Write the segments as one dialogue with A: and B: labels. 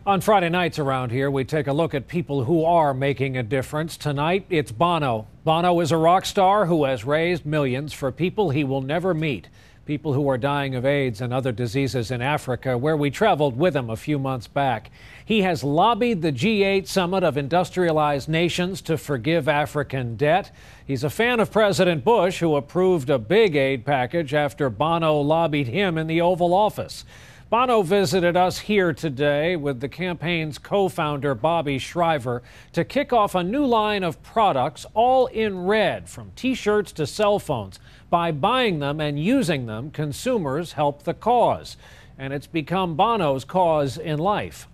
A: On Friday nights around here, we take a look at people who are making a difference. Tonight, it's Bono. Bono is a rock star who has raised millions for people he will never meet. People who are dying of AIDS and other diseases in Africa, where we traveled with him a few months back. He has lobbied the G8 summit of industrialized nations to forgive African debt. He's a fan of President Bush, who approved a big aid package after Bono lobbied him in the Oval Office. Bono visited us here today with the campaign's co-founder, Bobby Shriver, to kick off a new line of products, all in red, from T-shirts to cell phones. By buying them and using them, consumers help the cause. And it's become Bono's cause in life.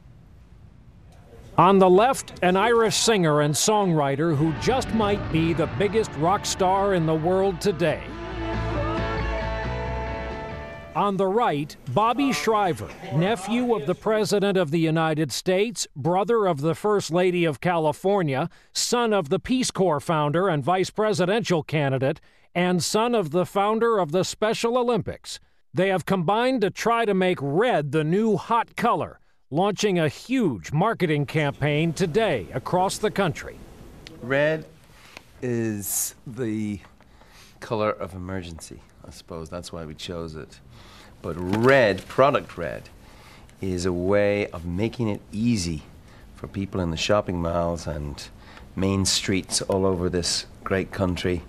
A: On the left, an Irish singer and songwriter who just might be the biggest rock star in the world today. On the right, Bobby Shriver, nephew of the President of the United States, brother of the First Lady of California, son of the Peace Corps founder and vice presidential candidate, and son of the founder of the Special Olympics. They have combined to try to make red the new hot color, launching a huge marketing campaign today across the country.
B: Red is the color of emergency. I suppose that's why we chose it. But red, product red, is a way of making it easy for people in the shopping malls and main streets all over this great country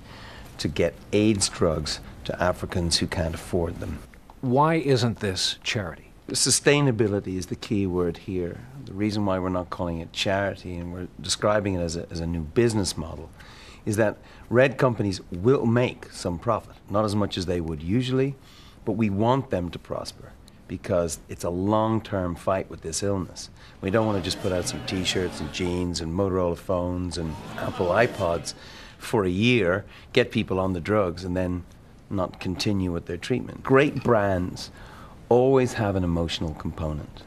B: to get AIDS drugs to Africans who can't afford them.
A: Why isn't this charity?
B: Sustainability is the key word here. The reason why we're not calling it charity and we're describing it as a new business model is that red companies will make some profit, not as much as they would usually, but we want them to prosper because it's a long-term fight with this illness. We don't want to just put out some T-shirts and jeans and Motorola phones and Apple iPods for a year, get people on the drugs, and then not continue with their treatment. Great brands always have an emotional component.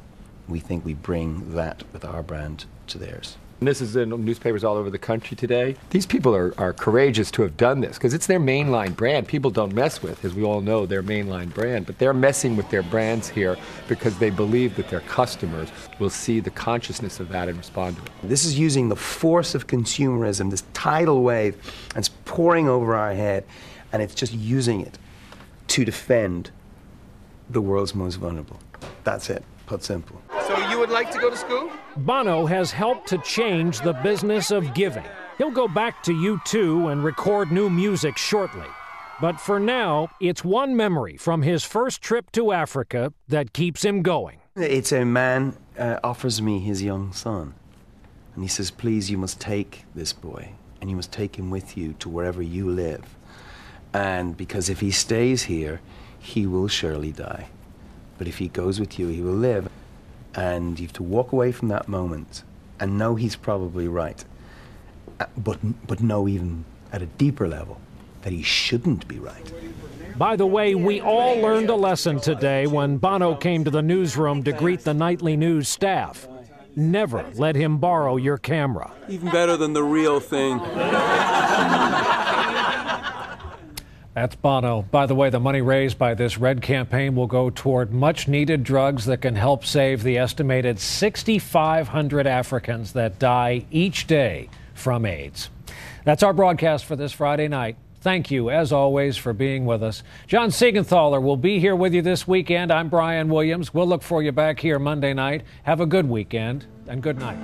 B: We think we bring that with our brand to theirs.
C: And this is in newspapers all over the country today. These people are courageous to have done this because it's their mainline brand. People don't mess with, as we all know, their mainline brand, but they're messing with their brands here because they believe that their customers will see the consciousness of that and respond to it.
B: This is using the force of consumerism, this tidal wave, and it's pouring over our head, and it's just using it to defend the world's most vulnerable. That's it, put simple.
D: So you would like to go to school?
A: Bono has helped to change the business of giving. He'll go back to U2 and record new music shortly. But for now, it's one memory from his first trip to Africa that keeps him going.
B: It's a man offers me his young son. And he says, please, you must take this boy, and you must take him with you to wherever you live. And because if he stays here, he will surely die. But if he goes with you, he will live. And you have to walk away from that moment and know he's probably right, but know even at a deeper level that he shouldn't be right.
A: By the way, we all learned a lesson today when Bono came to the newsroom to greet the nightly news staff. Never let him borrow your camera.
D: Even better than the real thing.
A: That's Bono. By the way, the money raised by this red campaign will go toward much-needed drugs that can help save the estimated 6,500 Africans that die each day from AIDS. That's our broadcast for this Friday night. Thank you, as always, for being with us. John Siegenthaler will be here with you this weekend. I'm Brian Williams. We'll look for you back here Monday night. Have a good weekend and good night.